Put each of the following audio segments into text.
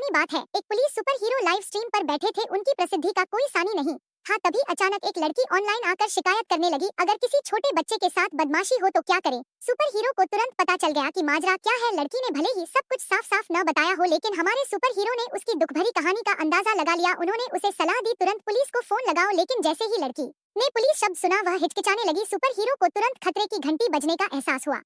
पुरानी बात है, एक police super hero live stream पर बैठे थे, उनकी प्रसिद्धि का कोई सानी नहीं था। तभी अचानक एक लड़की ऑनलाइन आकर शिकायत करने लगी, अगर किसी छोटे बच्चे के साथ बदमाशी हो तो क्या करें। सुपर हीरो को तुरंत पता चल गया कि माजरा क्या है। लड़की ने भले ही सब कुछ साफ साफ न बताया हो, लेकिन हमारे सुपर हीरो ने उसकी दुखभरी कहानी का अंदाजा लगा लिया। उन्होंने उसे सलाह दी, तुरंत पुलिस को फोन लगाओ। लेकिन जैसे ही लड़की ने पुलिस शब्द सुना, वह हिचकिचाने लगी। सुपर हीरो को तुरंत खतरे की घंटी बजने का एहसास हुआ।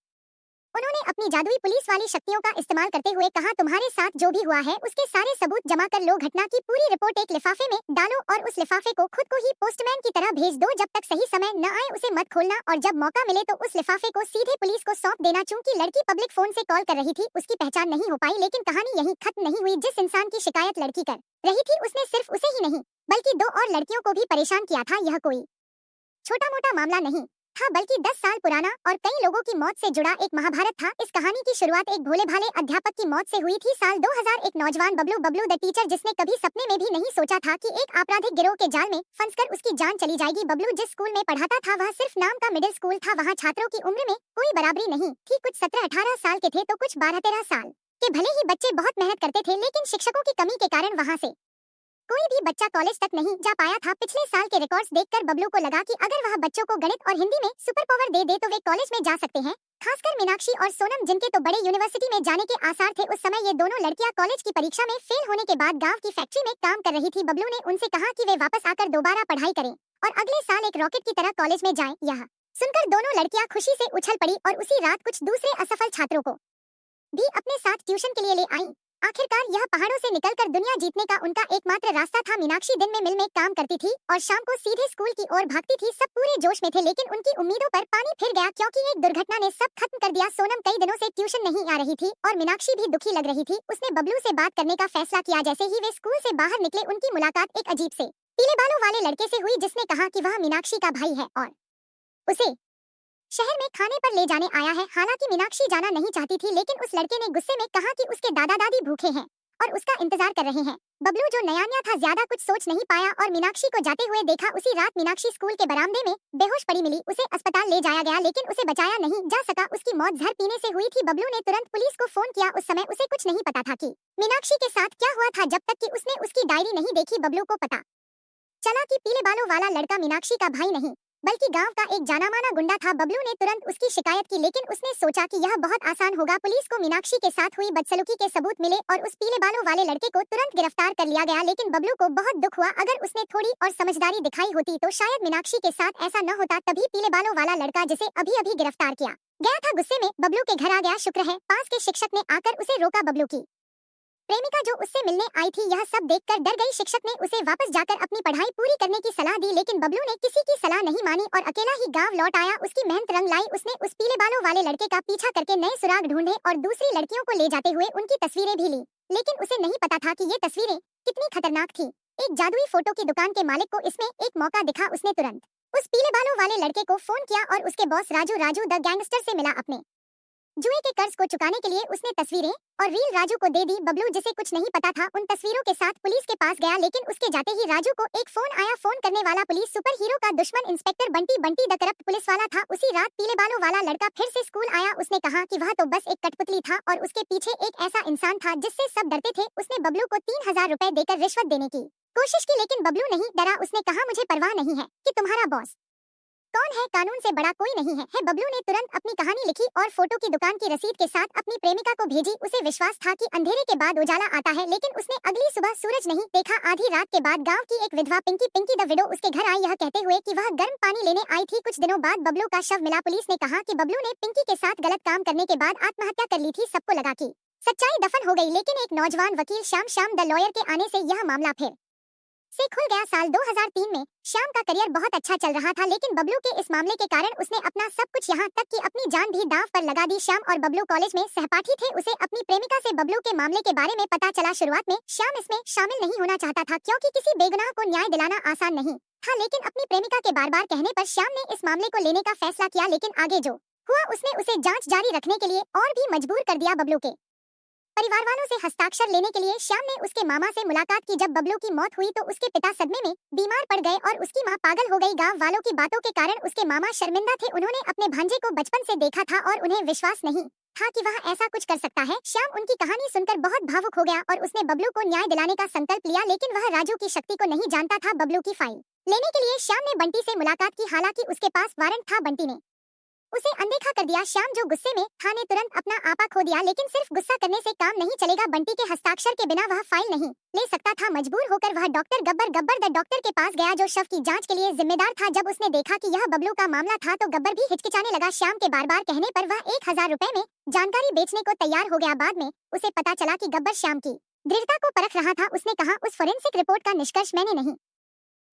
उन्होंने अपनी जादुई पुलिस वाली शक्तियों का इस्तेमाल करते हुए कहा, तुम्हारे साथ जो भी हुआ है उसके सारे सबूत जमा कर लो। घटना की पूरी रिपोर्ट एक लिफाफे में डालो और उस लिफाफे को खुद को ही पोस्टमैन की तरह भेज दो। जब तक सही समय न आए उसे मत खोलना, और जब मौका मिले तो उस लिफाफे को सीधे पुलिस को सौंप देना। चूंकि लड़की पब्लिक फोन से कॉल कर रही थी, उसकी पहचान नहीं हो पाई, लेकिन कहानी यहीं खत्म नहीं हुई। जिस इंसान की शिकायत लड़की कर रही थी, उसने सिर्फ उसे ही नहीं बल्कि 2 और लड़कियों को भी परेशान किया था। यह कोई छोटा मोटा मामला नहीं था, बल्कि 10 साल पुराना और कई लोगों की मौत से जुड़ा एक महाभारत था। इस कहानी की शुरुआत एक भोले भाले अध्यापक की मौत से हुई थी। साल 2001 नौजवान बबलू बबलू द टीचर, जिसने कभी सपने में भी नहीं सोचा था कि एक आपराधिक गिरोह के जाल में फंसकर उसकी जान चली जाएगी। बबलू जिस स्कूल में पढ़ाता था वह सिर्फ नाम का मिडिल स्कूल था। वहाँ छात्रों की उम्र में कोई बराबरी नहीं थी। कुछ 17-18 साल के थे तो कुछ 12-13 साल के। भले ही बच्चे बहुत मेहनत करते थे, लेकिन शिक्षकों की कमी के कारण वहाँ से कोई भी बच्चा कॉलेज तक नहीं जा पाया था। पिछले साल के रिकॉर्ड्स देखकर बबलू को लगा कि अगर वह बच्चों को गणित और हिंदी में सुपर पावर दे दे तो वे कॉलेज में जा सकते हैं। खासकर मीनाक्षी और सोनम, जिनके तो बड़े यूनिवर्सिटी में जाने के आसार थे। उस समय ये दोनों लड़कियां कॉलेज की परीक्षा में फेल होने के बाद गांव की फैक्ट्री में काम कर रही थी। बबलू ने उनसे कहा कि वे वापस आकर दोबारा पढ़ाई करें और अगले साल एक रॉकेट की तरह कॉलेज में जाएं। यह सुनकर दोनों लड़कियां खुशी से उछल पड़ी और उसी रात कुछ दूसरे असफल छात्रों को भी अपने साथ ट्यूशन के लिए ले आईं। आखिरकार यह पहाड़ों से निकलकर दुनिया जीतने का उनका एकमात्र रास्ता था। मीनाक्षी दिन में मिल में काम करती थी और शाम को सीधे स्कूल की ओर भागती थी। सब पूरे जोश में थे, लेकिन उनकी उम्मीदों पर पानी फिर गया, क्योंकि एक दुर्घटना ने सब खत्म कर दिया। सोनम कई दिनों से ट्यूशन नहीं आ रही थी और मीनाक्षी भी दुखी लग रही थी। उसने बबलू से बात करने का फैसला किया। जैसे ही वे स्कूल से बाहर निकले, उनकी मुलाकात एक अजीब से पीले बालों वाले लड़के से हुई, जिसने कहा कि वह मीनाक्षी का भाई है और उसे शहर में खाने पर ले जाने आया है। हालांकि मीनाक्षी जाना नहीं चाहती थी, लेकिन उस लड़के ने गुस्से में कहा कि उसके दादा दादी भूखे हैं और उसका इंतजार कर रहे हैं। बबलू जो नया नया था, ज्यादा कुछ सोच नहीं पाया और मीनाक्षी को जाते हुए देखा। उसी रात मीनाक्षी स्कूल के बरामदे में बेहोश पड़ी मिली। उसे अस्पताल ले जाया गया, लेकिन उसे बचाया नहीं जा सका। उसकी मौत जहर पीने से हुई थी। बबलू ने तुरंत पुलिस को फोन किया। उस समय उसे कुछ नहीं पता था कि मीनाक्षी के साथ क्या हुआ था, जब तक कि उसने उसकी डायरी नहीं देखी। बबलू को पता चला कि पीले बालों वाला लड़का मीनाक्षी का भाई नहीं बल्कि गांव का एक जाना माना गुंडा था। बबलू ने तुरंत उसकी शिकायत की, लेकिन उसने सोचा कि यह बहुत आसान होगा। पुलिस को मीनाक्षी के साथ हुई बदसलूकी के सबूत मिले और उस पीले बालों वाले लड़के को तुरंत गिरफ्तार कर लिया गया। लेकिन बबलू को बहुत दुख हुआ। अगर उसने थोड़ी और समझदारी दिखाई होती तो शायद मीनाक्षी के साथ ऐसा न होता। तभी पीले बालों वाला लड़का, जिसे अभी अभी गिरफ्तार किया गया था, गुस्से में बबलू के घर आ गया। शुक्र है पास के शिक्षक ने आकर उसे रोका। बबलू की प्रेमिका जो उससे मिलने आई थी, यह सब देखकर डर गई। शिक्षक ने उसे वापस जाकर अपनी पढ़ाई पूरी करने की सलाह दी, लेकिन बबलू ने किसी की सलाह नहीं मानी और अकेला ही गांव लौट आया। उसकी मेहनत रंग लाई। उसने उस पीले बालों वाले लड़के का पीछा करके नए सुराग ढूंढे और दूसरी लड़कियों को ले जाते हुए उनकी तस्वीरें भी ली। लेकिन उसे नहीं पता था कि ये तस्वीरें कितनी खतरनाक थी। एक जादुई फोटो की दुकान के मालिक को इसमें एक मौका दिखा। उसने तुरंत उस पीले बालों वाले लड़के को फोन किया और उसके boss Raju Raju the gangster से मिला। अपने जुए के कर्ज को चुकाने के लिए उसने तस्वीरें और रील राजू को दे दी। बबलू, जिसे कुछ नहीं पता था, उन तस्वीरों के साथ पुलिस के पास गया, लेकिन उसके जाते ही राजू को एक फोन आया। फोन करने वाला पुलिस सुपर हीरो का दुश्मन inspector Bunty Bunty the corrupt police वाला था। उसी रात पीले बालों वाला लड़का फिर से स्कूल आया। उसने कहा कि वह तो बस एक कठपुतली था और उसके पीछे एक ऐसा इंसान था जिससे सब डरते थे। उसने बबलू को 3000 रुपए देकर रिश्वत देने की कोशिश की, लेकिन बबलू नहीं डरा। उसने कहा, मुझे परवाह नहीं है कि तुम्हारा बॉस कौन है, कानून से बड़ा कोई नहीं है। बबलू ने तुरंत अपनी कहानी लिखी और फोटो की दुकान की रसीद के साथ अपनी प्रेमिका को भेजी। उसे विश्वास था कि अंधेरे के बाद उजाला आता है, लेकिन उसने अगली सुबह सूरज नहीं देखा। आधी रात के बाद गांव की एक विधवा पिंकी पिंकी द विडो उसके घर आई, यह कहते हुए कि वह गर्म पानी लेने आई थी। कुछ दिनों बाद बबलू का शव मिला। पुलिस ने कहा कि बबलू ने पिंकी के साथ गलत काम करने के बाद आत्महत्या कर ली थी। सबको लगा कि सच्चाई दफन हो गई, लेकिन एक नौजवान वकील श्याम द लॉयर के आने से यह मामला फिर से खुल गया। साल 2003 में श्याम का करियर बहुत अच्छा चल रहा था, लेकिन बबलू के इस मामले के कारण उसने अपना सब कुछ, यहाँ तक कि अपनी जान भी दांव पर लगा दी। श्याम और बबलू कॉलेज में सहपाठी थे। उसे अपनी प्रेमिका से बबलू के मामले के बारे में पता चला। शुरुआत में श्याम इसमें शामिल नहीं होना चाहता था, क्योंकि किसी बेगुनाह को न्याय दिलाना आसान नहीं था, लेकिन अपनी प्रेमिका के बार बार कहने पर श्याम ने इस मामले को लेने का फैसला किया। लेकिन आगे जो हुआ उसने उसे जांच जारी रखने के लिए और भी मजबूर कर दिया। बबलू के परिवार वालों से हस्ताक्षर लेने के लिए श्याम ने उसके मामा से मुलाकात की। जब बबलू की मौत हुई तो उसके पिता सदमे में बीमार पड़ गए और उसकी मां पागल हो गई। गांव वालों की बातों के कारण उसके मामा शर्मिंदा थे। उन्होंने अपने भांजे को बचपन से देखा था और उन्हें विश्वास नहीं था कि वह ऐसा कुछ कर सकता है। श्याम उनकी कहानी सुनकर बहुत भावुक हो गया और उसने बबलू को न्याय दिलाने का संकल्प लिया, लेकिन वह राजू की शक्ति को नहीं जानता था। बबलू की फाइल लेने के लिए श्याम ने बंटी से मुलाकात की, हालांकि उसके पास वारंट था। बंटी ने उसे अनदेखा कर दिया। श्याम जो गुस्से में था ने तुरंत अपना आपा खो दिया, लेकिन सिर्फ गुस्सा करने से काम नहीं चलेगा। बंटी के हस्ताक्षर के बिना वह फाइल नहीं ले सकता था। मजबूर होकर वह डॉक्टर गब्बर द डॉक्टर के पास गया, जो शव की जांच के लिए जिम्मेदार था। जब उसने देखा कि यह बबलू का मामला था तो गब्बर भी हिचकिचाने लगा। श्याम के बार बार कहने पर वह 1000 रुपए में जानकारी बेचने को तैयार हो गया। बाद में उसे पता चला कि गब्बर श्याम की दृढ़ता को परख रहा था। उसने कहा, उस फोरेंसिक रिपोर्ट का निष्कर्ष मैंने नहीं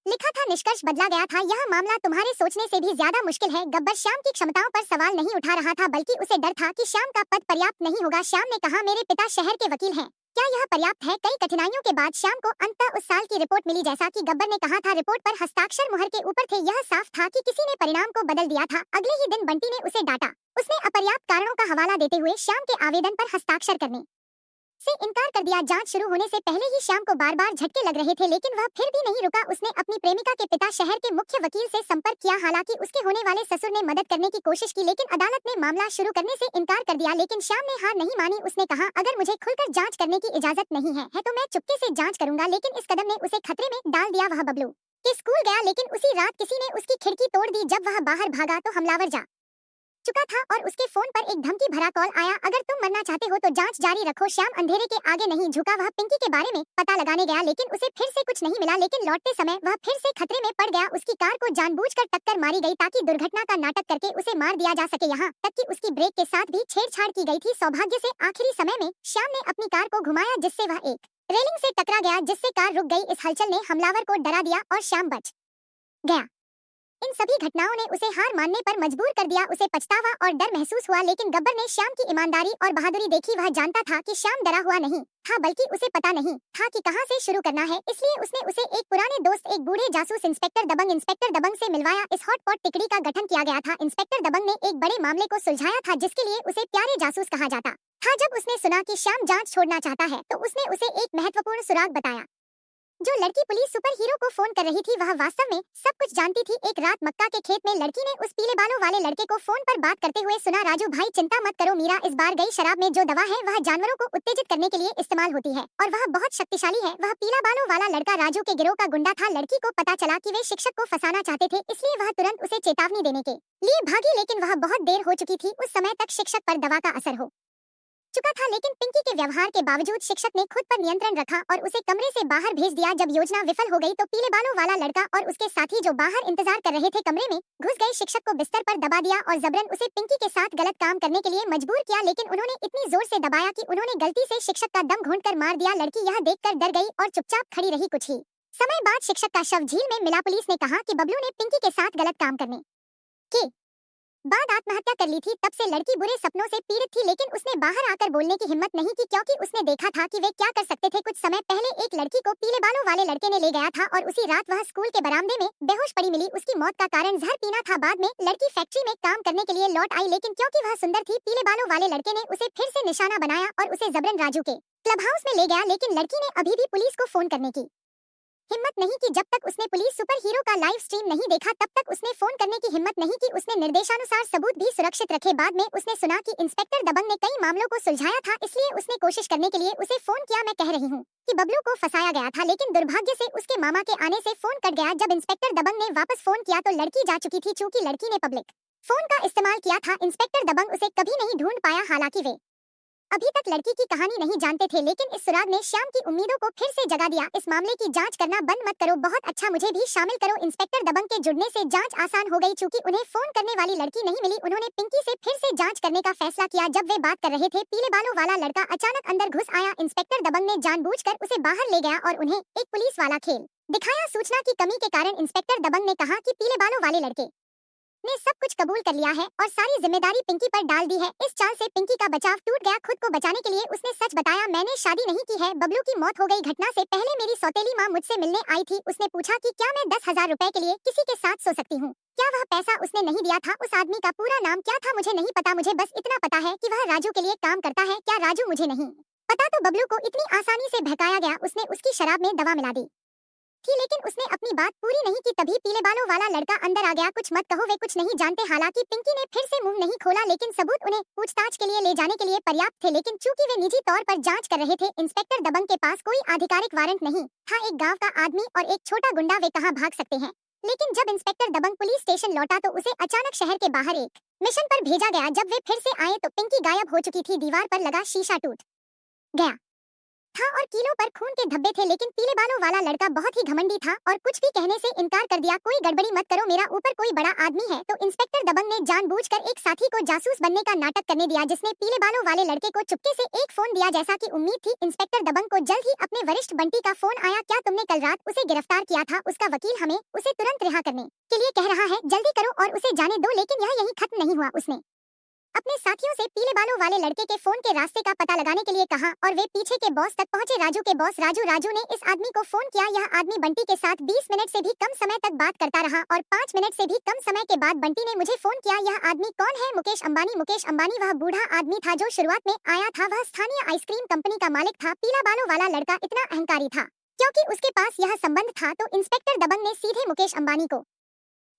लिखा था, निष्कर्ष बदला गया था। यह मामला तुम्हारे सोचने से भी ज्यादा मुश्किल है। गब्बर श्याम की क्षमताओं पर सवाल नहीं उठा रहा था, बल्कि उसे डर था कि श्याम का पद पर्याप्त नहीं होगा। श्याम ने कहा, मेरे पिता शहर के वकील हैं, क्या यह पर्याप्त है? कई कठिनाइयों के बाद श्याम को अंततः उस साल की रिपोर्ट मिली जैसा कि गब्बर ने कहा था। रिपोर्ट पर हस्ताक्षर मुहर के ऊपर थे। यह साफ था कि किसी ने परिणाम को बदल दिया था। अगले ही दिन बंटी ने उसे डांटा। उसने अपर्याप्त कारणों का हवाला देते हुए श्याम के आवेदन पर हस्ताक्षर करने से इनकार कर दिया। जांच शुरू होने से पहले ही श्याम को बार बार झटके लग रहे थे, लेकिन वह फिर भी नहीं रुका। उसने अपनी प्रेमिका के पिता शहर के मुख्य वकील से संपर्क किया। हालांकि उसके होने वाले ससुर ने मदद करने की कोशिश की, लेकिन अदालत ने मामला शुरू करने से इनकार कर दिया। लेकिन श्याम ने हार नहीं मानी। उसने कहा, अगर मुझे खुलकर जांच करने की इजाजत नहीं है तो मैं चुपके से जांच करूंगा। लेकिन इस कदम ने उसे खतरे में डाल दिया। वह बबलू के स्कूल गया, लेकिन उसी रात किसी ने उसकी खिड़की तोड़ दी। जब वह बाहर भागा तो हमलावर जा चुका था और उसके फोन पर एक धमकी भरा कॉल आया, अगर तुम मरना चाहते हो तो जांच जारी रखो। श्याम अंधेरे के आगे नहीं झुका। वह पिंकी के बारे में पता लगाने गया, लेकिन उसे फिर से कुछ नहीं मिला। लेकिन लौटते समय वह फिर से खतरे में पड़ गया। उसकी कार को जानबूझकर टक्कर मारी गई ताकि दुर्घटना का नाटक करके उसे मार दिया जा सके। यहाँ तक कि उसकी ब्रेक के साथ भी छेड़छाड़ की गई थी। सौभाग्य से आखिरी समय में श्याम ने अपनी कार को घुमाया, जिससे वह एक रेलिंग से टकरा गया, जिससे कार रुक गई। इस हलचल ने हमलावर को डरा दिया और श्याम बच गया। इन सभी घटनाओं ने उसे हार मानने पर मजबूर कर दिया। उसे पछतावा और डर महसूस हुआ, लेकिन गब्बर ने श्याम की ईमानदारी और बहादुरी देखी। वह जानता था कि श्याम डरा हुआ नहीं था, बल्कि उसे पता नहीं था कि कहां से शुरू करना है। इसलिए उसने उसे एक पुराने दोस्त, एक बूढ़े जासूस इंस्पेक्टर दबंग से मिलवाया। इस हॉटपॉट टिकड़ी का गठन किया गया था। इंस्पेक्टर दबंग ने एक बड़े मामले को सुलझाया था, जिसके लिए उसे प्यारे जासूस कहा जाता था। जब उसने सुना कि श्याम जांच छोड़ना चाहता है तो उसने उसे एक महत्वपूर्ण सुराग बताया। जो लड़की पुलिस सुपर हीरो को फोन कर रही थी वह वास्तव में सब कुछ जानती थी। एक रात मक्का के खेत में लड़की ने उस पीले बालों वाले लड़के को फोन पर बात करते हुए सुना, राजू भाई चिंता मत करो, मीरा इस बार गई शराब में जो दवा है वह जानवरों को उत्तेजित करने के लिए इस्तेमाल होती है और वह बहुत शक्तिशाली है। वह पीला बालों वाला लड़का राजू के गिरोह का गुंडा था। लड़की को पता चला कि वे शिक्षक को फंसाना चाहते थे, इसलिए वह तुरंत उसे चेतावनी देने के लिए भागी, लेकिन वह बहुत देर हो चुकी थी। उस समय तक शिक्षक पर दवा का असर हो चुका था, लेकिन पिंकी के व्यवहार के बावजूद शिक्षक ने खुद पर नियंत्रण रखा और उसे कमरे से बाहर भेज दिया। जब योजना विफल हो गई तो पीले बालों वाला लड़का और उसके साथी जो बाहर इंतजार कर रहे थे कमरे में घुस गए। शिक्षक को बिस्तर पर दबा दिया और जबरन उसे पिंकी के साथ गलत काम करने के लिए मजबूर किया, लेकिन उन्होंने इतनी जोर से दबाया कि उन्होंने गलती से शिक्षक का दम घोंट कर मार दिया। लड़की यह देखकर डर गई और चुपचाप खड़ी रही। कुछ ही समय बाद शिक्षक का शव झील में मिला। पुलिस ने कहा कि बबलू ने पिंकी के साथ गलत काम करने के बाद आत्महत्या कर ली थी। तब से लड़की बुरे सपनों से पीड़ित थी, लेकिन उसने बाहर आकर बोलने की हिम्मत नहीं की, क्योंकि उसने देखा था कि वे क्या कर सकते थे। कुछ समय पहले एक लड़की को पीले बालों वाले लड़के ने ले गया था और उसी रात वह स्कूल के बरामदे में बेहोश पड़ी मिली। उसकी मौत का कारण जहर पीना था। बाद में लड़की फैक्ट्री में काम करने के लिए लौट आई, लेकिन क्योंकि वह सुंदर थी पीले बालों वाले लड़के ने उसे फिर से निशाना बनाया और उसे जबरन राजू के क्लब हाउस में ले गया। लेकिन लड़की ने अभी भी पुलिस को फोन करने की हिम्मत नहीं की। जब तक उसने पुलिस सुपर हीरो का लाइव स्ट्रीम नहीं देखा तब तक उसने फोन करने की हिम्मत नहीं की। उसने निर्देशानुसार सबूत भी सुरक्षित रखे। बाद में उसने सुना कि इंस्पेक्टर दबंग ने कई मामलों को सुलझाया था, इसलिए उसने कोशिश करने के लिए उसे फोन किया। मैं कह रही हूँ कि बबलू को फंसाया गया था, लेकिन दुर्भाग्य से उसके मामा के आने से फोन कट गया। जब इंस्पेक्टर दबंग ने वापस फोन किया तो लड़की जा चुकी थी। चूंकि लड़की ने पब्लिक फोन का इस्तेमाल किया था, इंस्पेक्टर दबंग उसे कभी नहीं ढूंढ पाया। हालांकि वे अभी तक लड़की की कहानी नहीं जानते थे, लेकिन इस सुराग ने श्याम की उम्मीदों को फिर से जगा दिया। इस मामले की जांच करना बंद मत करो, बहुत अच्छा, मुझे भी शामिल करो। इंस्पेक्टर दबंग के जुड़ने से जांच आसान हो गई। चूंकि उन्हें फोन करने वाली लड़की नहीं मिली, उन्होंने पिंकी से फिर से जांच करने का फैसला किया। जब वे बात कर रहे थे पीले बालों वाला लड़का अचानक अंदर घुस आया। इंस्पेक्टर दबंग ने जानबूझकर उसे बाहर ले गया और उन्हें एक पुलिस वाला खेल दिखाया। सूचना की कमी के कारण इंस्पेक्टर दबंग ने कहा कि पीले बालों वाले लड़के ने सब कुछ कबूल कर लिया है और सारी जिम्मेदारी पिंकी पर डाल दी है। इस चाल से पिंकी का बचाव टूट गया। खुद को बचाने के लिए उसने सच बताया, मैंने शादी नहीं की है, बबलू की मौत हो गई। घटना से पहले मेरी सौतेली माँ मुझसे मिलने आई थी। उसने पूछा कि क्या मैं 10,000 रुपए के लिए किसी के साथ सो सकती हूँ। क्या वह पैसा उसने नहीं दिया था? उस आदमी का पूरा नाम क्या था मुझे नहीं पता, मुझे बस इतना पता है कि वह राजू के लिए काम करता है। क्या राजू मुझे नहीं पता तो बबलू को इतनी आसानी से बहकाया गया, उसने उसकी शराब में दवा मिला दी थी, लेकिन उसने अपनी बात पूरी नहीं की। तभी पीले बालों वाला लड़का अंदर आ गया। कुछ मत कहो, वे कुछ नहीं जानते। हालांकि पिंकी ने फिर से मुंह नहीं खोला, लेकिन सबूत उन्हें पूछताछ के लिए ले जाने के लिए पर्याप्त थे। लेकिन चूंकि वे निजी तौर पर जांच कर रहे थे, इंस्पेक्टर दबंग के पास कोई आधिकारिक वारंट नहीं था। एक गाँव का आदमी और एक छोटा गुंडा, वे कहाँ भाग सकते हैं। लेकिन जब इंस्पेक्टर दबंग पुलिस स्टेशन लौटा तो उसे अचानक शहर के बाहर एक मिशन पर भेजा गया। जब वे फिर से आए तो पिंकी गायब हो चुकी थी। दीवार पर लगा शीशा टूट गया था और कीलों पर खून के धब्बे थे। लेकिन पीले बालों वाला लड़का बहुत ही घमंडी था और कुछ भी कहने से इनकार कर दिया। कोई गड़बड़ी मत करो, मेरा ऊपर कोई बड़ा आदमी है। तो इंस्पेक्टर दबंग ने जानबूझकर एक साथी को जासूस बनने का नाटक करने दिया, जिसने पीले बालों वाले लड़के को चुपके से एक फोन दिया। जैसा कि उम्मीद थी, इंस्पेक्टर दबंग को जल्द ही अपने वरिष्ठ बंटी का फोन आया। क्या तुमने कल रात उसे गिरफ्तार किया था? उसका वकील हमें उसे तुरंत रिहा करने के लिए कह रहा है, जल्दी करो और उसे जाने दो। लेकिन यह यही खत्म नहीं हुआ। उसने अपने साथियों से पीले बालों वाले लड़के के फोन के रास्ते का पता लगाने के लिए कहा और वे पीछे के बॉस तक पहुंचे, राजू के बॉस। राजू ने इस आदमी को फोन किया। यह आदमी बंटी के साथ 20 मिनट से भी कम समय तक बात करता रहा और 5 मिनट से भी कम समय के बाद बंटी ने मुझे फोन किया। यह आदमी कौन है? मुकेश अंबानी। मुकेश अंबानी वह बूढ़ा आदमी था जो शुरुआत में आया था। वह स्थानीय आइसक्रीम कंपनी का मालिक था। पीला बालों वाला लड़का इतना अहंकारी था क्योंकि उसके पास यह संबंध था, तो इंस्पेक्टर दबंग ने सीधे मुकेश अंबानी को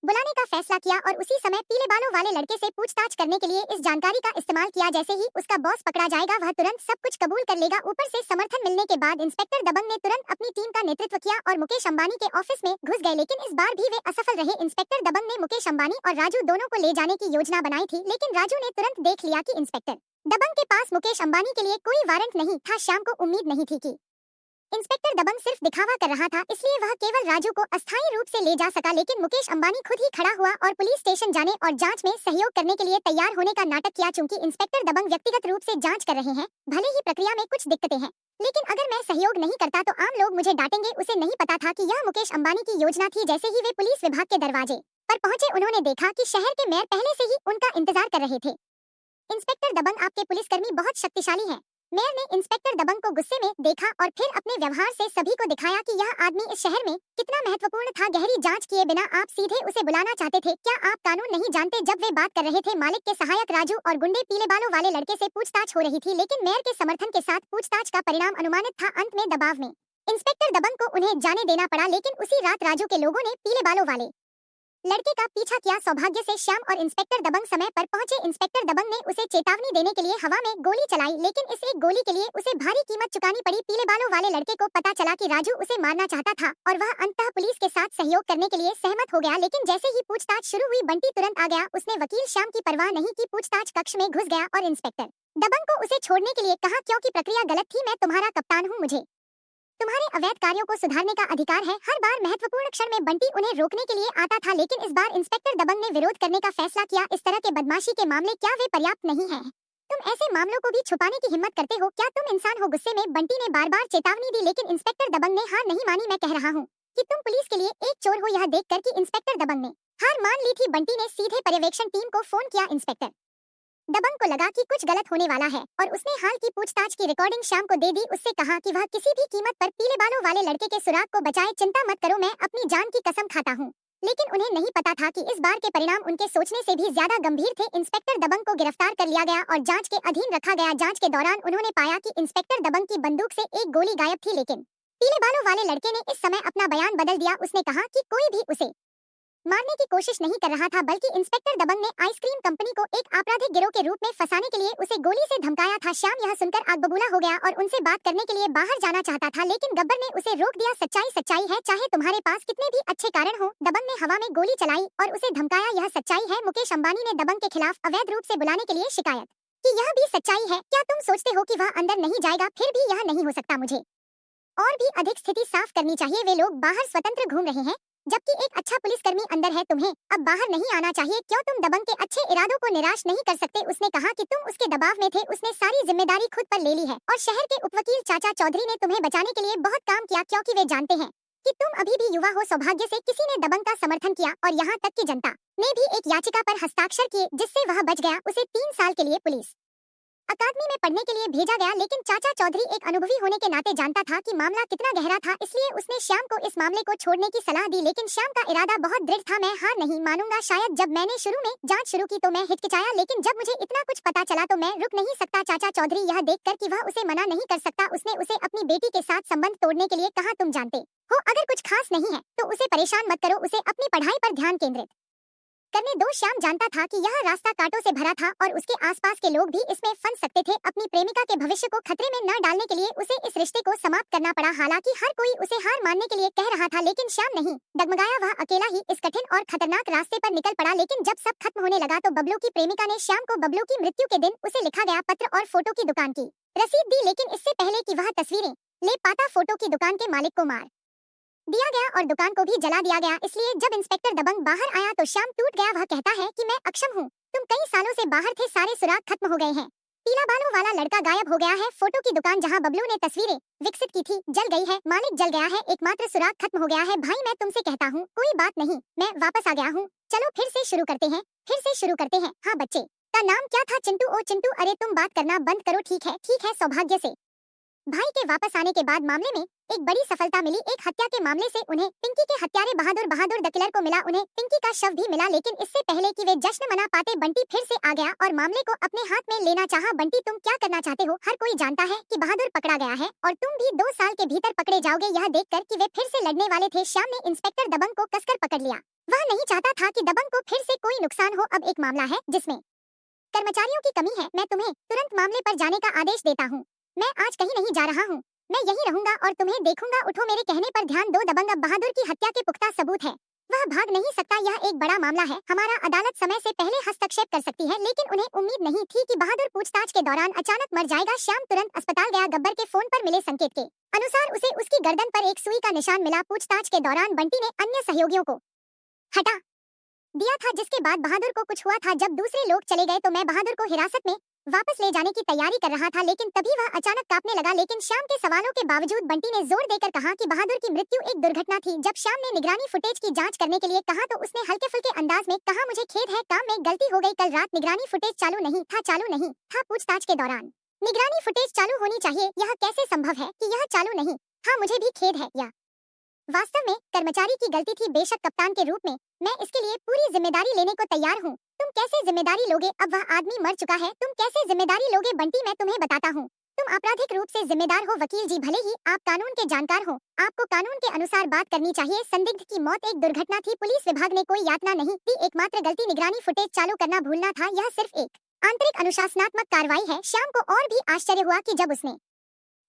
बुलाने का फैसला किया और उसी समय पीले बालों वाले लड़के से पूछताछ करने के लिए इस जानकारी का इस्तेमाल किया। जैसे ही उसका बॉस पकड़ा जाएगा, वह तुरंत सब कुछ कबूल कर लेगा। ऊपर से समर्थन मिलने के बाद इंस्पेक्टर दबंग ने तुरंत अपनी टीम का नेतृत्व किया और मुकेश अंबानी के ऑफिस में घुस गए। लेकिन इस बार भी वे असफल रहे। इंस्पेक्टर दबंग ने मुकेश अंबानी और राजू दोनों को ले जाने की योजना बनाई थी, लेकिन राजू ने तुरंत देख लिया कि इंस्पेक्टर दबंग के पास मुकेश अंबानी के लिए कोई वारंट नहीं था। श्याम को उम्मीद नहीं थी कि इंस्पेक्टर दबंग सिर्फ दिखावा कर रहा था, इसलिए वह केवल राजू को अस्थायी रूप से ले जा सका। लेकिन मुकेश अंबानी खुद ही खड़ा हुआ और पुलिस स्टेशन जाने और जांच में सहयोग करने के लिए तैयार होने का नाटक किया। चूंकि इंस्पेक्टर दबंग व्यक्तिगत रूप से जांच कर रहे हैं, भले ही प्रक्रिया में कुछ दिक्कतें हैं, लेकिन अगर मैं सहयोग नहीं करता तो आम लोग मुझे डांटेंगे। उसे नहीं पता था कि यह मुकेश अंबानी की योजना थी। जैसे ही वे पुलिस विभाग के दरवाजे पर पहुंचे, उन्होंने देखा कि शहर के मेयर पहले से ही उनका इंतजार कर रहे थे। इंस्पेक्टर दबंग, आपके पुलिसकर्मी बहुत शक्तिशाली हैं। मेयर ने इंस्पेक्टर दबंग को गुस्से में देखा और फिर अपने व्यवहार से सभी को दिखाया कि यह आदमी इस शहर में कितना महत्वपूर्ण था। गहरी जांच किए बिना आप सीधे उसे बुलाना चाहते थे। क्या आप कानून नहीं जानते? जब वे बात कर रहे थे, मालिक के सहायक राजू और गुंडे पीले बालों वाले लड़के से पूछताछ हो रही थी, लेकिन मेयर के समर्थन के साथ पूछताछ का परिणाम अनुमानित था। अंत में दबाव में इंस्पेक्टर दबंग को उन्हें जाने देना पड़ा। लेकिन उसी रात राजू के लोगों ने पीले बालों वाले लड़के का पीछा किया। सौभाग्य से श्याम और इंस्पेक्टर दबंग समय पर पहुंचे। इंस्पेक्टर दबंग ने उसे चेतावनी देने के लिए हवा में गोली चलाई, लेकिन इस एक गोली के लिए उसे भारी कीमत चुकानी पड़ी। पीले बालों वाले लड़के को पता चला कि राजू उसे मारना चाहता था और वह अंततः पुलिस के साथ सहयोग करने के लिए सहमत हो गया। लेकिन जैसे ही पूछताछ शुरू हुई, बंटी तुरंत आ गया। उसने वकील श्याम की परवाह नहीं की, पूछताछ कक्ष में घुस गया और इंस्पेक्टर दबंग को उसे छोड़ने के लिए कहा, क्योंकि प्रक्रिया गलत थी। मैं तुम्हारा कप्तान हूँ, मुझे तुम्हारे अवैध कार्यों को सुधारने का अधिकार है। हर बार महत्वपूर्ण क्षण में बंटी उन्हें रोकने के लिए आता था, लेकिन इस बार इंस्पेक्टर दबंग ने विरोध करने का फैसला किया। इस तरह के बदमाशी के मामले क्या वे पर्याप्त नहीं हैं? तुम ऐसे मामलों को भी छुपाने की हिम्मत करते हो? क्या तुम इंसान हो? गुस्से में बंटी ने बार-बार चेतावनी दी, लेकिन इंस्पेक्टर दबंग ने हार नहीं मानी। मैं कह रहा हूँ कि तुम पुलिस के लिए एक चोर हो। यह देखकर कि इंस्पेक्टर दबंग ने हार मान ली थी, बंटी ने सीधे पर्यवेक्षण टीम को फोन किया। इंस्पेक्टर दबंग को लगा कि कुछ गलत होने वाला है और उसने हाल की पूछताछ की रिकॉर्डिंग श्याम को दे दी। उससे कहा कि वह किसी भी कीमत पर पीले बालों वाले लड़के के सुराग को बचाए। चिंता मत करो, मैं अपनी जान की कसम खाता हूँ। लेकिन उन्हें नहीं पता था कि इस बार के परिणाम उनके सोचने से भी ज्यादा गंभीर थे। इंस्पेक्टर दबंग को गिरफ्तार कर लिया गया और जांच के अधीन रखा गया। जांच के दौरान उन्होंने पाया कि इंस्पेक्टर दबंग की बंदूक से एक गोली गायब थी, लेकिन पीले बालों वाले लड़के ने इस समय अपना बयान बदल दिया। उसने कहा कि कोई भी उसे मारने की कोशिश नहीं कर रहा था, बल्कि इंस्पेक्टर दबंग ने आइसक्रीम कंपनी को एक आपराधिक गिरोह के रूप में फंसाने के लिए उसे गोली से धमकाया था। श्याम यह सुनकर आग बबूला हो गया और उनसे बात करने के लिए बाहर जाना चाहता था, लेकिन गब्बर ने उसे रोक दिया। सच्चाई सच्चाई है, चाहे तुम्हारे पास कितने भी अच्छे कारण हो। दबंग ने हवा में गोली चलाई और उसे धमकाया। यह सच्चाई है। मुकेश अंबानी ने दबंग के खिलाफ अवैध रूप से बुलाने के लिए शिकायत की। यह भी सच्चाई है। क्या तुम सोचते हो कि वह अंदर नहीं जाएगा? फिर भी यह नहीं हो सकता। मुझे और भी अधिक स्थिति साफ करनी चाहिए। वे लोग बाहर स्वतंत्र घूम रहे हैं, जबकि एक अच्छा पुलिसकर्मी अंदर है। तुम्हें अब बाहर नहीं आना चाहिए। क्यों तुम दबंग के अच्छे इरादों को निराश नहीं कर सकते? उसने कहा कि तुम उसके दबाव में थे। उसने सारी जिम्मेदारी खुद पर ले ली है और शहर के उपवकील चाचा चौधरी ने तुम्हें बचाने के लिए बहुत काम किया, क्योंकि वे जानते हैं कि तुम अभी भी युवा हो। सौभाग्य से किसी ने दबंग का समर्थन किया और यहाँ तक कि जनता ने भी एक याचिका पर हस्ताक्षर किए, जिससे वह बच गया। उसे 3 साल के लिए पुलिस अकादमी में पढ़ने के लिए भेजा गया, लेकिन चाचा चौधरी एक अनुभवी होने के नाते जानता था कि मामला कितना गहरा था, इसलिए उसने श्याम को इस मामले को छोड़ने की सलाह दी। लेकिन श्याम का इरादा बहुत दृढ़ था। मैं हार नहीं मानूंगा। शायद जब मैंने शुरू में जांच शुरू की तो मैं हिचकिचाया, लेकिन जब मुझे इतना कुछ पता चला तो मैं रुक नहीं सकता। चाचा चौधरी यह देखकर कि वह उसे मना नहीं कर सकता, उसने उसे अपनी बेटी के साथ संबंध तोड़ने के लिए कहा। तुम जानते हो, अगर कुछ खास नहीं है तो उसे परेशान मत करो, उसे अपनी पढ़ाई पर ध्यान केंद्रित करने दो। श्याम जानता था कि यह रास्ता कांटों से भरा था और उसके आसपास के लोग भी इसमें फंस सकते थे। अपनी प्रेमिका के भविष्य को खतरे में न डालने के लिए उसे इस रिश्ते को समाप्त करना पड़ा। हालांकि हर कोई उसे हार मानने के लिए कह रहा था, लेकिन श्याम नहीं डगमगाया। वह अकेला ही इस कठिन और खतरनाक रास्ते पर निकल पड़ा। लेकिन जब सब खत्म होने लगा तो बबलू की प्रेमिका ने श्याम को बबलू की मृत्यु के दिन उसे लिखा गया पत्र और फोटो की दुकान की रसीद दी, लेकिन इससे पहले कि वह तस्वीरें ले पाता, फोटो की दुकान के मालिक को मार दिया गया और दुकान को भी जला दिया गया। इसलिए जब इंस्पेक्टर दबंग बाहर आया तो श्याम टूट गया। वह कहता है कि मैं अक्षम हूँ, तुम कई सालों से बाहर थे, सारे सुराग खत्म हो गए हैं, पीला बालों वाला लड़का गायब हो गया है, फोटो की दुकान जहाँ बबलू ने तस्वीरें विकसित की थी जल गई है, मालिक जल गया है, एकमात्र सुराग खत्म हो गया है। भाई मैं तुमसे कहता हूँ, कोई बात नहीं, मैं वापस आ गया हूँ, चलो फिर से शुरू करते हैं, फिर से शुरू करते हैं। हाँ, बच्चे का नाम क्या था? चिंटू। ओ चिंटू, अरे तुम बात करना बंद करो। ठीक है, सौभाग्य से भाई के वापस आने के बाद मामले में एक बड़ी सफलता मिली। एक हत्या के मामले से उन्हें पिंकी के हत्यारे बहादुर द किलर को मिला। उन्हें पिंकी का शव भी मिला, लेकिन इससे पहले कि वे जश्न मना पाते बंटी फिर से आ गया और मामले को अपने हाथ में लेना चाहा। बंटी, तुम क्या करना चाहते हो? हर कोई जानता है कि बहादुर पकड़ा गया है और तुम भी 2 साल के भीतर पकड़े जाओगे। यह देखकर कि वे फिर से लड़ने वाले थे, श्याम ने इंस्पेक्टर दबंग को कसकर पकड़ लिया। वह नहीं चाहता था कि दबंग को फिर से कोई नुकसान हो। अब एक मामला है जिसमें कर्मचारियों की कमी है। मैं तुम्हें तुरंत मामले पर जाने का आदेश देता हूँ। मैं आज कहीं नहीं जा रहा हूँ, मैं यहीं रहूंगा और तुम्हें देखूंगा। उठो, मेरे कहने पर ध्यान दो। दबंग अब बहादुर की हत्या के पुख्ता सबूत है, वह भाग नहीं सकता। यह एक बड़ा मामला है, हमारा अदालत समय से पहले हस्तक्षेप कर सकती है, लेकिन उन्हें उम्मीद नहीं थी कि बहादुर पूछताछ के दौरान अचानक मर जाएगा। श्याम तुरंत अस्पताल गया। गब्बर के फोन पर मिले संकेत के अनुसार उसे उसकी गर्दन पर एक सुई का निशान मिला। पूछताछ के दौरान बंटी ने अन्य सहयोगियों को हटा दिया था, जिसके बाद बहादुर को कुछ हुआ था। जब दूसरे लोग चले गए तो मैं बहादुर को हिरासत में वापस ले जाने की तैयारी कर रहा था, लेकिन तभी वह अचानक कांपने लगा। लेकिन श्याम के सवालों के बावजूद बंटी ने जोर देकर कहा कि बहादुर की मृत्यु एक दुर्घटना थी। जब श्याम ने निगरानी फुटेज की जांच करने के लिए कहा तो उसने हल्के फुल्के अंदाज में कहा, मुझे खेद है, काम में गलती हो गई। कल रात निगरानी फुटेज चालू नहीं था। पूछताछ के दौरान निगरानी फुटेज चालू होनी चाहिए, यह कैसे संभव है कि यह चालू नहीं? हाँ, मुझे भी खेद है, यह वास्तव में कर्मचारी की गलती थी। बेशक कप्तान के रूप में मैं इसके लिए पूरी जिम्मेदारी लेने को तैयार हूँ। तुम कैसे जिम्मेदारी लोगे? अब वह आदमी मर चुका है, तुम कैसे जिम्मेदारी लोगे? बंटी, मैं तुम्हें बताता हूँ, तुम आपराधिक रूप से जिम्मेदार हो वकील जी, भले ही आप कानून के जानकार हो, आपको कानून के अनुसार बात करनी चाहिए। संदिग्ध की मौत एक दुर्घटना थी, पुलिस विभाग ने कोई यातना नहीं दी, एकमात्र गलती निगरानी फुटेज चालू करना भूलना था। यह सिर्फ एक आंतरिक अनुशासनात्मक कार्रवाई है। श्याम को और भी आश्चर्य हुआ कि जब उसने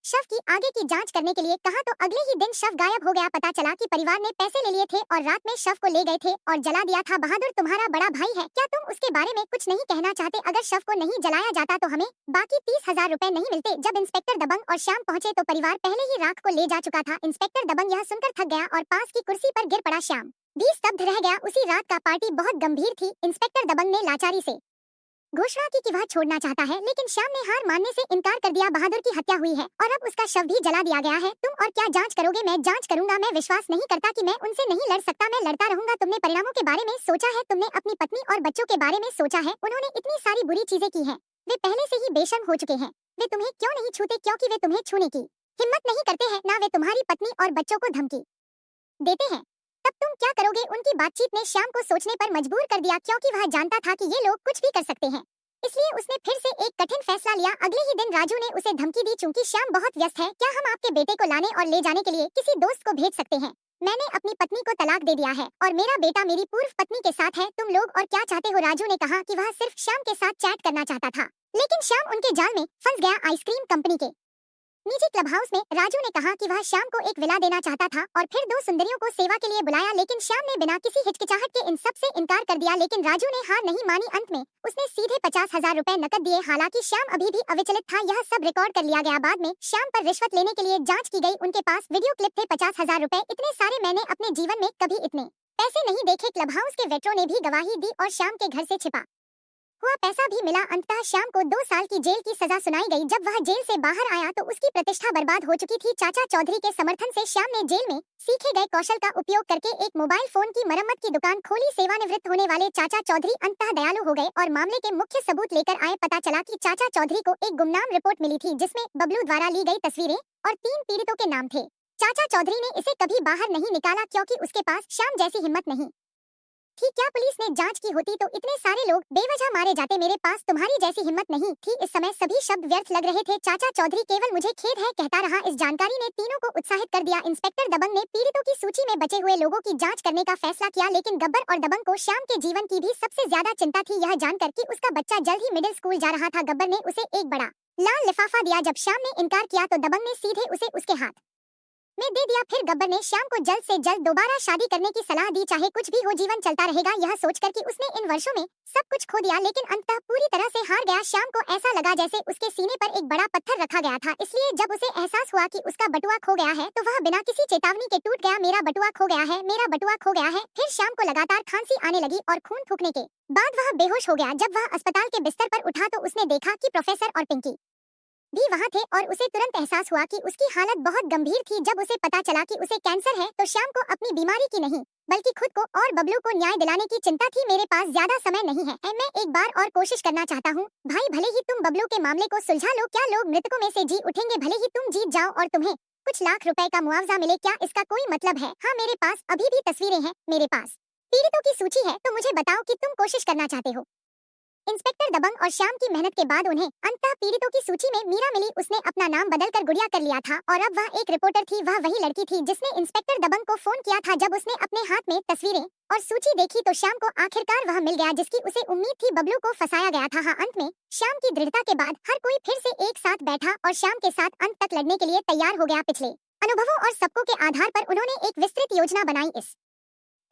शव की आगे की जांच करने के लिए कहा तो अगले ही दिन शव गायब हो गया। पता चला कि परिवार ने पैसे ले लिए थे और रात में शव को ले गए थे और जला दिया था। बहादुर तुम्हारा बड़ा भाई है, क्या तुम उसके बारे में कुछ नहीं कहना चाहते? अगर शव को नहीं जलाया जाता तो हमें बाकी 30,000 रुपए नहीं मिलते। जब इंस्पेक्टर दबंग और श्याम पहुंचे तो परिवार पहले ही राख को ले जा चुका था। इंस्पेक्टर दबंग यह सुनकर थक गया और पास की कुर्सी पर गिर पड़ा। श्याम भी स्तब्ध रह गया। उसी रात का पार्टी बहुत गंभीर थी। इंस्पेक्टर दबंग ने लाचारी से घोषणा की कि वह छोड़ना चाहता है, लेकिन श्याम ने हार मानने से इनकार कर दिया। बहादुर की हत्या हुई है और अब उसका शव भी जला दिया गया है। तुम और क्या जांच करोगे? मैं जांच करूंगा। मैं विश्वास नहीं करता कि मैं उनसे नहीं लड़ सकता, मैं लड़ता रहूंगा। तुमने परिणामों के बारे में सोचा है? तुमने अपनी पत्नी और बच्चों के बारे में सोचा है? उन्होंने इतनी सारी बुरी चीजें की हैं, वे पहले से ही बेशर्म हो चुके हैं। वे तुम्हें क्यों नहीं छूते? क्योंकि वे तुम्हें छूने की हिम्मत नहीं करते हैं, ना वे तुम्हारी पत्नी और बच्चों को धमकी देते हैं। तब तुम क्या करोगे? उनकी बातचीत ने श्याम को सोचने पर मजबूर कर दिया, क्योंकि वह जानता था कि ये लोग कुछ भी कर सकते हैं। इसलिए उसने फिर से एक कठिन फैसला लिया। अगले ही दिन राजू ने उसे धमकी दी, चूंकि श्याम बहुत व्यस्त है, क्या हम आपके बेटे को लाने और ले जाने के लिए किसी दोस्त को भेज सकते हैं? मैंने अपनी पत्नी को तलाक दे दिया है और मेरा बेटा मेरी पूर्व पत्नी के साथ है। तुम लोग और क्या चाहते हो? राजू ने कहा कि वह सिर्फ श्याम के साथ चैट करना चाहता था, लेकिन श्याम उनके जाल में फंस गया। आइसक्रीम कंपनी के निजी क्लब हाउस में राजू ने कहा कि वह श्याम को एक विला देना चाहता था और फिर 2 सुंदरियों को सेवा के लिए बुलाया, लेकिन श्याम ने बिना किसी हिचकिचाहट के इन सब से इनकार कर दिया। लेकिन राजू ने हार नहीं मानी। अंत में उसने सीधे 50,000 रुपए नकद दिए। हालांकि श्याम अभी भी अविचलित था। यह सब रिकॉर्ड कर लिया गया। बाद में श्याम पर रिश्वत लेने के लिए जांच की गई। उनके पास वीडियो क्लिप थे। 50,000 रुपए, इतने सारे मैंने अपने जीवन में कभी इतने पैसे नहीं देखे। क्लब हाउस के वेटरों ने भी गवाही दी और श्याम के घर से छिपा हुआ पैसा भी मिला। अंततः श्याम को 2 साल की जेल की सजा सुनाई गई। जब वह जेल से बाहर आया तो उसकी प्रतिष्ठा बर्बाद हो चुकी थी। चाचा चौधरी के समर्थन से श्याम ने जेल में सीखे गए कौशल का उपयोग करके एक मोबाइल फोन की मरम्मत की दुकान खोली। सेवानिवृत्त होने वाले चाचा चौधरी अंततः दयालु हो गए और मामले के मुख्य सबूत लेकर आए। पता चला कि चाचा चौधरी को एक गुमनाम रिपोर्ट मिली थी जिसमें बबलू द्वारा ली गई तस्वीरें और 3 पीड़ितों के नाम थे। चाचा चौधरी ने इसे कभी बाहर नहीं निकाला क्योंकि उसके पास श्याम जैसी हिम्मत नहीं थी। क्या पुलिस ने जांच की होती तो इतने सारे लोग बेवजह मारे जाते? मेरे पास तुम्हारी जैसी हिम्मत नहीं थी। इस समय सभी शब्द व्यर्थ लग रहे थे। चाचा चौधरी केवल मुझे खेद है कहता रहा। इस जानकारी ने तीनों को उत्साहित कर दिया। इंस्पेक्टर दबंग ने पीड़ितों की सूची में बचे हुए लोगों की जांच करने का फैसला किया, लेकिन गब्बर और दबंग को श्याम के जीवन की भी सबसे ज्यादा चिंता थी, यह जानकर कि उसका बच्चा जल्द ही मिडिल स्कूल जा रहा था। गब्बर ने उसे एक बड़ा लाल लिफाफा दिया। जब श्याम ने इनकार किया तो दबंग ने सीधे उसे उसके हाथ में दे दिया। फिर गब्बर ने श्याम को जल्द से जल्द दोबारा शादी करने की सलाह दी। चाहे कुछ भी हो जीवन चलता रहेगा, यह सोचकर कि उसने इन वर्षों में सब कुछ खो दिया लेकिन अंततः पूरी तरह से हार गया। श्याम को ऐसा लगा जैसे उसके सीने पर एक बड़ा पत्थर रखा गया था। इसलिए जब उसे एहसास हुआ कि उसका बटुआ खो गया है तो वह बिना किसी चेतावनी के टूट गया। मेरा बटुआ खो गया है, मेरा बटुआ खो गया है। फिर श्याम को लगातार खांसी आने लगी और खून थूकने के बाद वह बेहोश हो गया। जब वह अस्पताल के बिस्तर पर उठा तो उसने देखा कि प्रोफेसर और पिंकी भी वहाँ थे और उसे तुरंत एहसास हुआ कि उसकी हालत बहुत गंभीर थी। जब उसे पता चला कि उसे कैंसर है तो श्याम को अपनी बीमारी की नहीं बल्कि खुद को और बबलू को न्याय दिलाने की चिंता थी। मेरे पास ज्यादा समय नहीं है, मैं एक बार और कोशिश करना चाहता हूँ। भाई भले ही तुम बबलू के मामले को सुलझा लो, क्या लोग मृतकों में से जी उठेंगे? भले ही तुम जीत जाओ और तुम्हें कुछ लाख रुपए का मुआवजा मिले, क्या इसका कोई मतलब है? हाँ, मेरे पास अभी भी तस्वीरें हैं, मेरे पास पीड़ितों की सूची है। तो मुझे बताओ कि तुम कोशिश करना चाहते हो। इंस्पेक्टर दबंग और श्याम की मेहनत के बाद उन्हें अंततः पीड़ितों की सूची में मीरा मिली। उसने अपना नाम बदलकर गुड़िया कर लिया था और अब वह एक रिपोर्टर थी। वह वही लड़की थी जिसने इंस्पेक्टर दबंग को फोन किया था। जब उसने अपने हाथ में तस्वीरें और सूची देखी तो श्याम को आखिरकार वह मिल गया जिसकी उसे उम्मीद थी। बबलू को फंसाया गया था। हाँ, अंत में श्याम की दृढ़ता के बाद हर कोई फिर से एक साथ बैठा और श्याम के साथ अंत तक लड़ने के लिए तैयार हो गया। पिछले अनुभवों और सबकों के आधार पर उन्होंने एक विस्तृत योजना बनाई। इस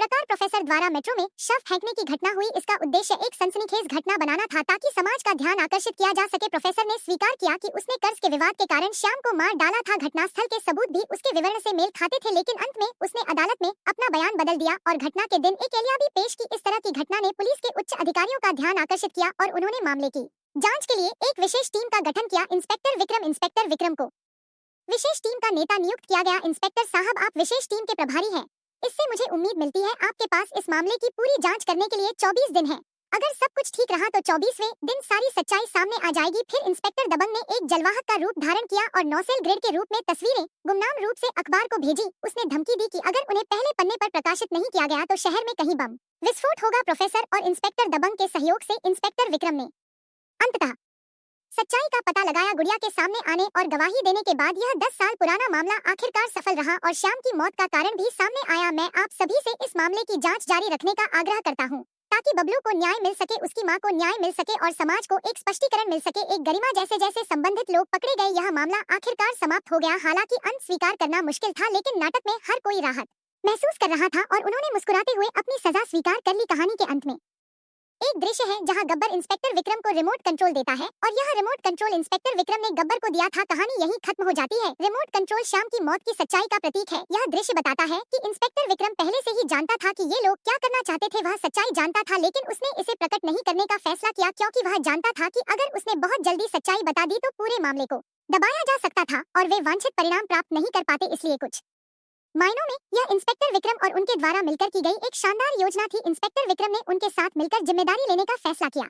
प्रकार प्रोफेसर द्वारा मेट्रो में शव फेंकने की घटना हुई। इसका उद्देश्य एक सनसनीखेज घटना बनाना था ताकि समाज का ध्यान आकर्षित किया जा सके। प्रोफेसर ने स्वीकार किया कि उसने कर्ज के विवाद के कारण श्याम को मार डाला था। घटनास्थल के सबूत भी उसके विवरण से मेल खाते थे, लेकिन अंत में उसने अदालत में अपना बयान बदल दिया और घटना के दिन एक एलिया भी पेश की। इस तरह की घटना ने पुलिस के उच्च अधिकारियों का ध्यान आकर्षित किया और उन्होंने मामले की जाँच के लिए एक विशेष टीम का गठन किया। इंस्पेक्टर विक्रम को विशेष टीम का नेता नियुक्त किया गया। इंस्पेक्टर साहब, आप विशेष टीम के प्रभारी हैं, इससे मुझे उम्मीद मिलती है आपके पास इस मामले की पूरी जांच करने के लिए 24 दिन है। अगर सब कुछ ठीक रहा तो 24वें दिन सारी सच्चाई सामने आ जाएगी। फिर इंस्पेक्टर दबंग ने एक जलवाहक का रूप धारण किया और 9 सेल ग्रेड के रूप में तस्वीरें गुमनाम रूप से अखबार को भेजी। उसने धमकी दी कि अगर उन्हें पहले पन्ने पर प्रकाशित नहीं किया गया तो शहर में कहीं बम विस्फोट होगा। प्रोफेसर और इंस्पेक्टर दबंग के सहयोग से इंस्पेक्टर विक्रम ने अंततः सच्चाई का पता लगाया। गुड़िया के सामने आने और गवाही देने के बाद यह 10 साल पुराना मामला आखिरकार सफल रहा और श्याम की मौत का कारण भी सामने आया। मैं आप सभी से इस मामले की जांच जारी रखने का आग्रह करता हूं ताकि बबलू को न्याय मिल सके, उसकी मां को न्याय मिल सके और समाज को एक स्पष्टीकरण मिल सके, एक गरिमा। जैसे जैसे संबंधित लोग पकड़े गए यह मामला आखिरकार समाप्त हो गया। हालांकि अंत स्वीकार करना मुश्किल था, लेकिन नाटक में हर कोई राहत महसूस कर रहा था और उन्होंने मुस्कुराते हुए अपनी सजा स्वीकार कर ली। कहानी के अंत में एक दृश्य है जहां गब्बर इंस्पेक्टर विक्रम को रिमोट कंट्रोल देता है और यह रिमोट कंट्रोल इंस्पेक्टर विक्रम ने गब्बर को दिया था। कहानी यहीं खत्म हो जाती है। रिमोट कंट्रोल श्याम की मौत की सच्चाई का प्रतीक है। यह दृश्य बताता है कि इंस्पेक्टर विक्रम पहले से ही जानता था कि ये लोग क्या करना चाहते थे। वह सच्चाई जानता था, लेकिन उसने इसे प्रकट नहीं करने का फैसला किया क्योंकि वह जानता था कि अगर उसने बहुत जल्दी सच्चाई बता दी तो पूरे मामले को दबाया जा सकता था और वे वांछित परिणाम प्राप्त नहीं कर पाते। इसलिए कुछ मायनों में यह इंस्पेक्टर विक्रम और उनके द्वारा मिलकर की गई एक शानदार योजना थी। इंस्पेक्टर विक्रम ने उनके साथ मिलकर जिम्मेदारी लेने का फैसला किया।